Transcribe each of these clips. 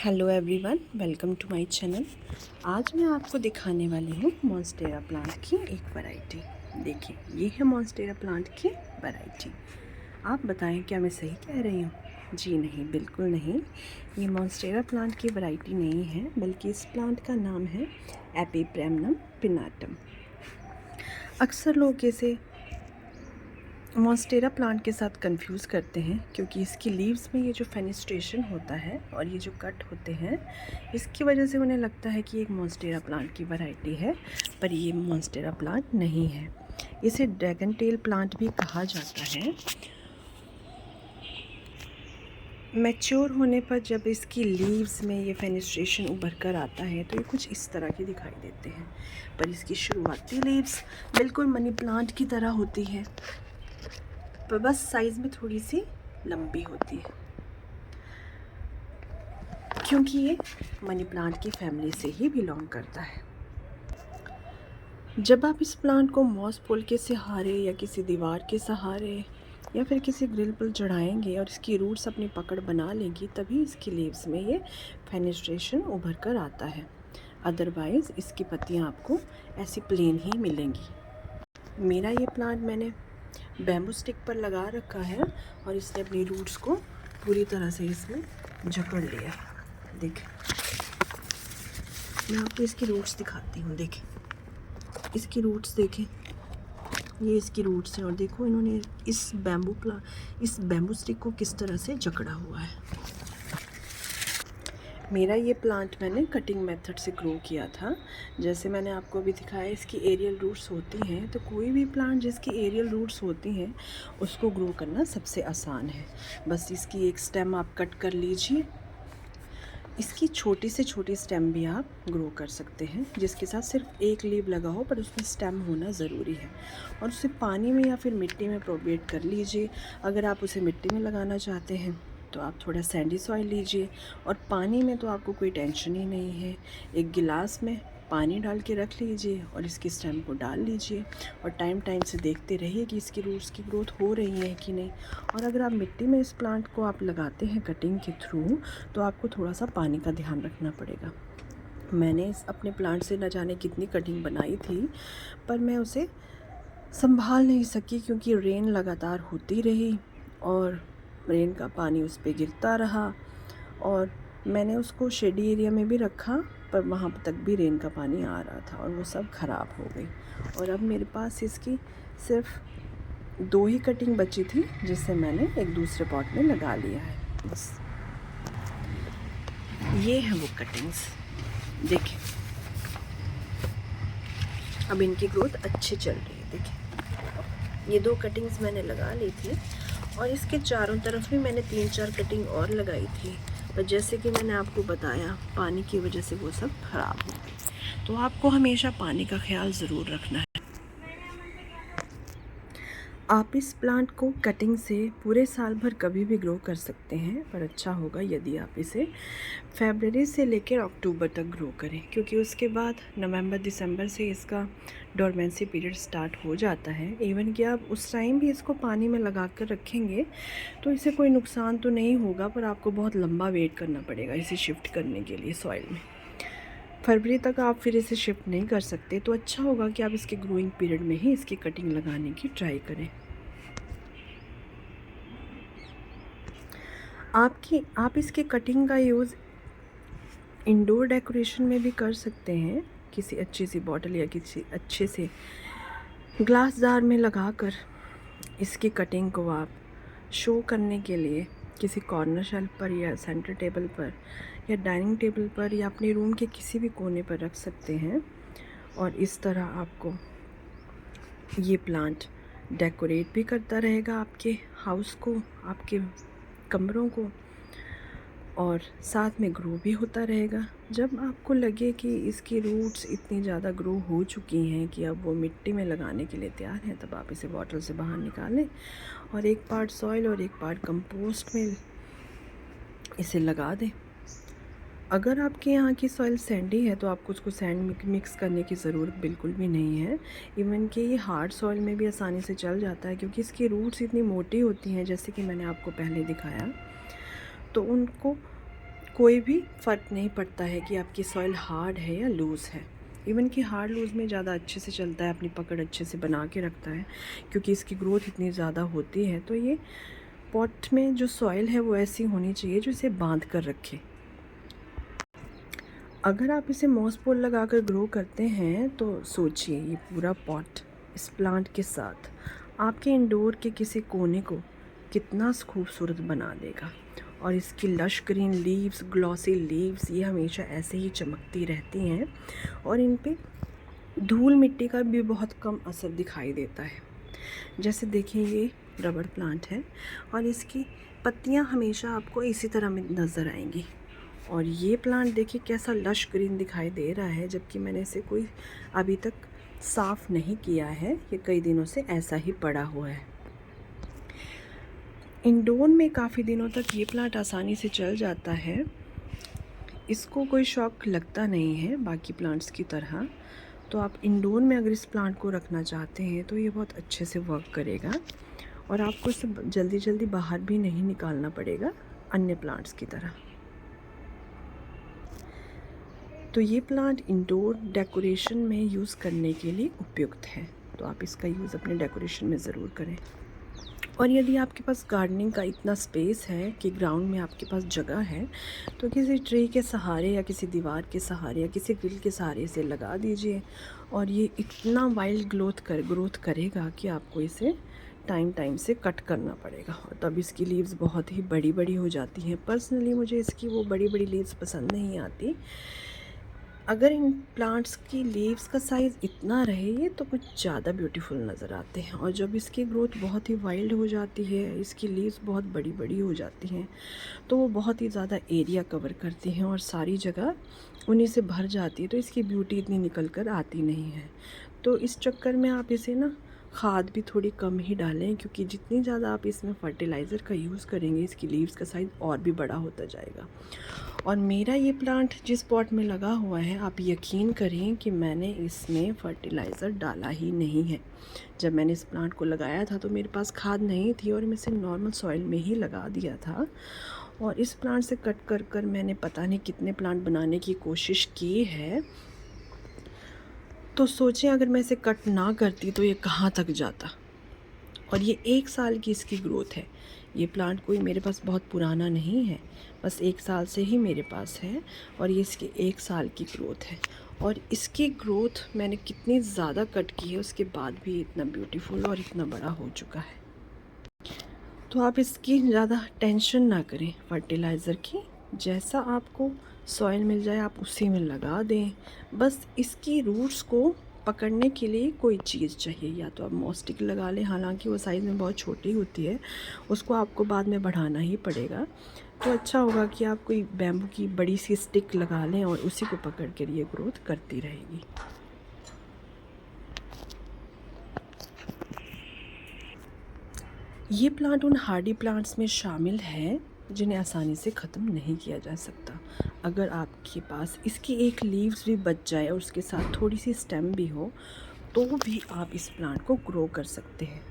Hello everyone, welcome to my channel. आज मैं आपको दिखाने वाली हूँ मॉन्स्टेरा प्लांट की एक वैरायटी। देखिए, ये है मॉन्स्टेरा प्लांट की वैरायटी। आप बताएं, क्या मैं सही कह रही हूँ? जी नहीं, बिल्कुल नहीं। ये मॉन्स्टेरा प्लांट की वैरायटी नहीं है, बल्कि इस प्लांट का नाम है एपिप्रेमनम पिनाटम। अक्सर लोग इसे मॉन्स्टेरा प्लांट के साथ कंफ्यूज करते हैं, क्योंकि इसकी लीव्स में ये जो फेनिस्ट्रेशन होता है और ये जो कट होते हैं, इसकी वजह से उन्हें लगता है कि एक मॉन्स्टेरा प्लांट की वैरायटी है, पर ये मॉन्स्टेरा प्लांट नहीं है। इसे ड्रैगन टेल प्लांट भी कहा जाता है। मैच्योर होने पर जब इसकी लीव्स में ये फेनिस्ट्रेशन उभर कर आता है तो ये कुछ इस तरह के दिखाई देते हैं, पर इसकी शुरुआती लीव्स बिल्कुल मनी प्लांट की तरह होती है, पर बस साइज़ में थोड़ी सी लंबी होती है, क्योंकि ये मनी प्लांट की फैमिली से ही बिलोंग करता है। जब आप इस प्लांट को मॉस पोल के सहारे या किसी दीवार के सहारे या फिर किसी ग्रिल पर चढ़ाएंगे और इसकी रूट्स अपनी पकड़ बना लेंगी, तभी इसकी लीव्स में ये फेनिस्ट्रेशन उभर कर आता है। अदरवाइज़ इसकी पत्तियाँ आपको ऐसी प्लेन ही मिलेंगी। मेरा ये प्लांट मैंने बैम्बू स्टिक पर लगा रखा है और इसने अपनी रूट्स को पूरी तरह से इसमें जकड़ लिया है। देखें, मैं आपको इसकी रूट्स दिखाती हूँ। देखें, इसकी रूट्स देखें, ये इसकी रूट्स हैं, और देखो इन्होंने इस बैम्बू स्टिक को किस तरह से जकड़ा हुआ है। मेरा ये प्लांट मैंने कटिंग मेथड से ग्रो किया था। जैसे मैंने आपको अभी दिखाया, इसकी एरियल रूट्स होती हैं, तो कोई भी प्लांट जिसकी एरियल रूट्स होती हैं उसको ग्रो करना सबसे आसान है। बस इसकी एक स्टेम आप कट कर लीजिए। इसकी छोटी से छोटी स्टेम भी आप ग्रो कर सकते हैं, जिसके साथ सिर्फ एक लीव लगा हो, पर उसमें स्टेम होना ज़रूरी है, और उसे पानी में या फिर मिट्टी में प्रोपेगेट कर लीजिए। अगर आप उसे मिट्टी में लगाना चाहते हैं तो आप थोड़ा सैंडी सॉइल लीजिए, और पानी में तो आपको कोई टेंशन ही नहीं है। एक गिलास में पानी डाल के रख लीजिए और इसकी स्टेम को डाल लीजिए, और टाइम टाइम से देखते रहिए कि इसकी रूट्स की ग्रोथ हो रही है कि नहीं। और अगर आप मिट्टी में इस प्लांट को आप लगाते हैं कटिंग के थ्रू, तो आपको थोड़ा सा पानी का ध्यान रखना पड़ेगा। मैंने अपने प्लांट से न जाने कितनी कटिंग बनाई थी, पर मैं उसे संभाल नहीं सकी, क्योंकि रेन लगातार होती रही और रेन का पानी उस पर गिरता रहा, और मैंने उसको शेडी एरिया में भी रखा, पर वहाँ तक भी रेन का पानी आ रहा था और वो सब ख़राब हो गई। और अब मेरे पास इसकी सिर्फ 2 ही कटिंग बची थी, जिससे मैंने एक दूसरे पॉट में लगा लिया है। बस ये हैं वो कटिंग्स। देखिए, अब इनकी ग्रोथ अच्छी चल रही है। देखिए, ये 2 कटिंग्स मैंने लगा ली थी, और इसके चारों तरफ भी मैंने 3-4 कटिंग और लगाई थी, पर जैसे कि मैंने आपको बताया, पानी की वजह से वो सब ख़राब हो गई। तो आपको हमेशा पानी का ख्याल ज़रूर रखना है। आप इस प्लांट को कटिंग से पूरे साल भर कभी भी ग्रो कर सकते हैं, पर अच्छा होगा यदि आप इसे फरवरी से लेकर अक्टूबर तक ग्रो करें, क्योंकि उसके बाद नवंबर दिसंबर से इसका डोरमेंसी पीरियड स्टार्ट हो जाता है। इवन कि आप उस टाइम भी इसको पानी में लगा कर रखेंगे तो इसे कोई नुकसान तो नहीं होगा, पर आपको बहुत लंबा वेट करना पड़ेगा इसे शिफ्ट करने के लिए सॉइल में। फरवरी तक आप फिर इसे शिफ्ट नहीं कर सकते, तो अच्छा होगा कि आप इसके ग्रोइंग पीरियड में ही इसकी कटिंग लगाने की ट्राई करें। आप इसके कटिंग का यूज़ इंडोर डेकोरेशन में भी कर सकते हैं। किसी अच्छी सी बॉटल या किसी अच्छे से ग्लास जार में लगाकर इसकी कटिंग को आप शो करने के लिए किसी कॉर्नर शेल्फ पर या सेंटर टेबल पर या डाइनिंग टेबल पर या अपने रूम के किसी भी कोने पर रख सकते हैं, और इस तरह आपको ये प्लांट डेकोरेट भी करता रहेगा आपके हाउस को, आपके कमरों को, और साथ में ग्रो भी होता रहेगा। जब आपको लगे कि इसकी रूट्स इतनी ज़्यादा ग्रो हो चुकी हैं कि अब वो मिट्टी में लगाने के लिए तैयार हैं, तब आप इसे बॉटल से बाहर निकालें और 1 पार्ट सॉइल और 1 पार्ट कंपोस्ट में इसे लगा दें। अगर आपके यहाँ की सॉइल सैंडी है तो आपको उसको सैंड मिक्स करने की ज़रूरत बिल्कुल भी नहीं है। इवन कि ये हार्ड सॉइल में भी आसानी से चल जाता है, क्योंकि इसकी रूट्स इतनी मोटी होती हैं, जैसे कि मैंने आपको पहले दिखाया। तो उनको कोई भी फ़र्क नहीं पड़ता है कि आपकी सॉइल हार्ड है या लूज़ है। इवन कि हार्ड लूज़ में ज़्यादा अच्छे से चलता है, अपनी पकड़ अच्छे से बना के रखता है, क्योंकि इसकी ग्रोथ इतनी ज़्यादा होती है। तो ये पॉट में जो सॉइल है वो ऐसी होनी चाहिए जो इसे बांध कर रखे। अगर आप इसे मॉस पोल लगाकर ग्रो करते हैं तो सोचिए, ये पूरा पॉट इस प्लांट के साथ आपके इंडोर के किसी कोने को कितना खूबसूरत बना देगा। और इसकी lush green leaves, glossy leaves, ये हमेशा ऐसे ही चमकती रहती हैं और इन पे धूल मिट्टी का भी बहुत कम असर दिखाई देता है। जैसे देखिए, ये रबर प्लांट है और इसकी पत्तियां हमेशा आपको इसी तरह में नज़र आएंगी। और ये प्लांट देखिए कैसा लश ग्रीन दिखाई दे रहा है, जबकि मैंने इसे कोई अभी तक साफ़ नहीं किया है। ये कई दिनों से ऐसा ही पड़ा हुआ है। इंडोर में काफ़ी दिनों तक ये प्लांट आसानी से चल जाता है। इसको कोई शौक लगता नहीं है बाकी प्लांट्स की तरह। तो आप इंडोर में अगर इस प्लांट को रखना चाहते हैं तो ये बहुत अच्छे से वर्क करेगा और आपको इसे जल्दी जल्दी बाहर भी नहीं निकालना पड़ेगा अन्य प्लांट्स की तरह। तो ये प्लांट इंडोर डेकोरेशन में यूज़ करने के लिए उपयुक्त है। तो आप इसका यूज़ अपने डेकोरेशन में ज़रूर करें। और यदि आपके पास गार्डनिंग का इतना स्पेस है कि ग्राउंड में आपके पास जगह है, तो किसी ट्री के सहारे या किसी दीवार के सहारे या किसी ग्रिल के सहारे से लगा दीजिए। और ये इतना वाइल्ड ग्रोथ करेगा कि आपको इसे टाइम से कट करना पड़ेगा, और तब इसकी लीव्स बहुत ही बड़ी बड़ी हो जाती हैं। पर्सनली मुझे इसकी वो बड़ी बड़ी लीव्स पसंद नहीं आती। अगर इन प्लांट्स की लीव्स का साइज़ इतना रहे ये तो कुछ ज़्यादा ब्यूटीफुल नज़र आते हैं। और जब इसकी ग्रोथ बहुत ही वाइल्ड हो जाती है, इसकी लीव्स बहुत बड़ी बड़ी हो जाती हैं, तो वो बहुत ही ज़्यादा एरिया कवर करती हैं और सारी जगह उन्हीं से भर जाती है। तो इसकी ब्यूटी इतनी निकल कर आती नहीं है। तो इस चक्कर में आप इसे ना खाद भी थोड़ी कम ही डालें, क्योंकि जितनी ज़्यादा आप इसमें फर्टिलाइज़र का यूज़ करेंगे इसकी लीव्स का साइज़ और भी बड़ा होता जाएगा। और मेरा ये प्लांट जिस पॉट में लगा हुआ है, आप यकीन करें कि मैंने इसमें फर्टिलाइज़र डाला ही नहीं है। जब मैंने इस प्लांट को लगाया था तो मेरे पास खाद नहीं थी और मैं इसे नॉर्मल सॉइल में ही लगा दिया था। और इस प्लांट से कट कर मैंने पता नहीं कितने प्लांट बनाने की कोशिश की है। तो सोचें, अगर मैं इसे कट ना करती तो ये कहाँ तक जाता। और ये 1 साल की इसकी ग्रोथ है। ये प्लांट कोई मेरे पास बहुत पुराना नहीं है, बस 1 साल से ही मेरे पास है। और ये इसकी 1 साल की ग्रोथ है। और इसकी ग्रोथ मैंने कितनी ज़्यादा कट की है, उसके बाद भी इतना ब्यूटीफुल और इतना बड़ा हो चुका है। तो आप इसकी ज़्यादा टेंशन ना करें फर्टिलाइज़र की। जैसा आपको सॉइल मिल जाए आप उसी में लगा दें। बस इसकी रूट्स को पकड़ने के लिए कोई चीज़ चाहिए, या तो आप मॉस्टिक लगा लें, हालांकि वो साइज़ में बहुत छोटी होती है, उसको आपको बाद में बढ़ाना ही पड़ेगा। तो अच्छा होगा कि आप कोई बैम्बू की बड़ी सी स्टिक लगा लें और उसी को पकड़ कर ये ग्रोथ करती रहेगी। ये प्लांट उन हार्डी प्लांट्स में शामिल है जिन्हें आसानी से ख़त्म नहीं किया जा सकता। अगर आपके पास इसकी एक लीव्स भी बच जाए और उसके साथ थोड़ी सी स्टेम भी हो, तो भी आप इस प्लांट को ग्रो कर सकते हैं।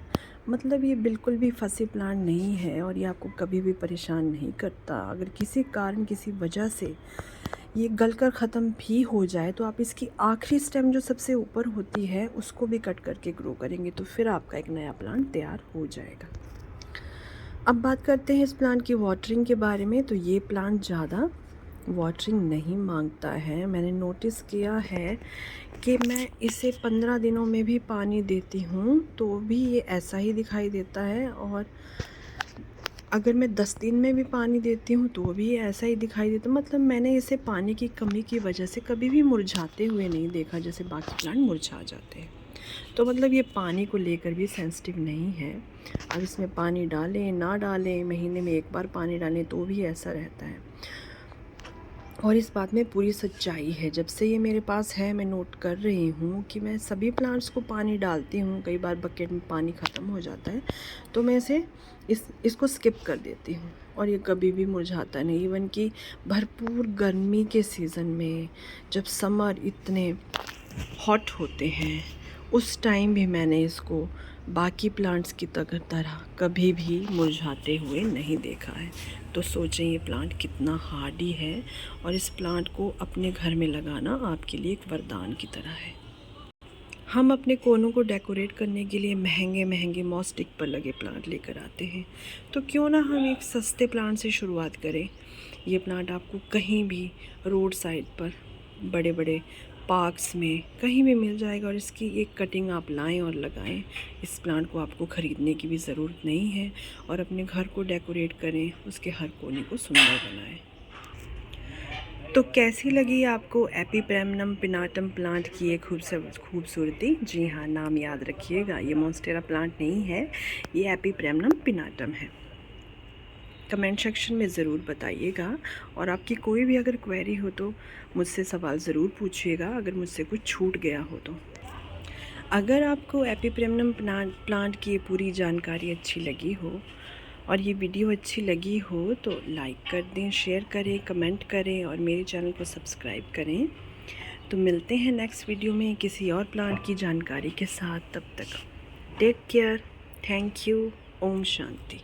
मतलब ये बिल्कुल भी फंसी प्लांट नहीं है और ये आपको कभी भी परेशान नहीं करता। अगर किसी कारण, किसी वजह से ये गलकर ख़त्म भी हो जाए, तो आप इसकी आखिरी स्टेम जो सबसे ऊपर होती है उसको भी कट करके ग्रो करेंगे, तो फिर आपका एक नया प्लांट तैयार हो जाएगा। अब बात करते हैं इस प्लांट की वाटरिंग के बारे में। तो ये प्लांट ज़्यादा वाटरिंग नहीं मांगता है। मैंने नोटिस किया है कि मैं इसे 15 दिनों में भी पानी देती हूँ तो भी ये ऐसा ही दिखाई देता है, और अगर मैं 10 दिन में भी पानी देती हूँ तो भी ये ऐसा ही दिखाई देता। मतलब मैंने इसे पानी की कमी की वजह से कभी भी मुरझाते हुए नहीं देखा, जैसे बाकी प्लांट मुरझा जाते हैं। तो मतलब ये पानी को लेकर भी सेंसिटिव नहीं है। अब इसमें पानी डालें ना डालें, महीने में 1 बार पानी डालें तो भी ऐसा रहता है। और इस बात में पूरी सच्चाई है। जब से ये मेरे पास है मैं नोट कर रही हूँ कि मैं सभी प्लांट्स को पानी डालती हूँ, कई बार बकेट में पानी ख़त्म हो जाता है तो मैं इसको स्किप कर देती हूँ और ये कभी भी मुरझाता नहीं। इवन कि भरपूर गर्मी के सीज़न में, जब समर इतने हॉट होते हैं, उस टाइम भी मैंने इसको बाकी प्लांट्स की तरह कभी भी मुरझाते हुए नहीं देखा है। तो सोचें ये प्लांट कितना हार्डी है और इस प्लांट को अपने घर में लगाना आपके लिए एक वरदान की तरह है। हम अपने कोनों को डेकोरेट करने के लिए महंगे महंगे मॉस स्टिक पर लगे प्लांट लेकर आते हैं, तो क्यों ना हम एक सस्ते प्लांट से शुरुआत करें। ये प्लांट आपको कहीं भी रोड साइड पर, बड़े बड़े पार्क्स में कहीं भी मिल जाएगा और इसकी एक कटिंग आप लाएं और लगाएं। इस प्लांट को आपको ख़रीदने की भी ज़रूरत नहीं है और अपने घर को डेकोरेट करें, उसके हर कोने को सुंदर बनाएं। तो कैसी लगी आपको एपीप्रेमनम पिनाटम प्लांट की ये खूबसूरती? जी हाँ, नाम याद रखिएगा, ये मॉन्स्टेरा प्लांट नहीं है, ये एपीप्रेमनम पिनाटम है। कमेंट सेक्शन में ज़रूर बताइएगा और आपकी कोई भी अगर क्वेरी हो तो मुझसे सवाल ज़रूर पूछिएगा, अगर मुझसे कुछ छूट गया हो तो। अगर आपको एपीप्रेमनम प्लांट की ये पूरी जानकारी अच्छी लगी हो और ये वीडियो अच्छी लगी हो तो लाइक कर दें, शेयर करें, कमेंट करें और मेरे चैनल को सब्सक्राइब करें। तो मिलते हैं नेक्स्ट वीडियो में किसी और प्लांट की जानकारी के साथ। तब तक take care, thank you, Om Shanti.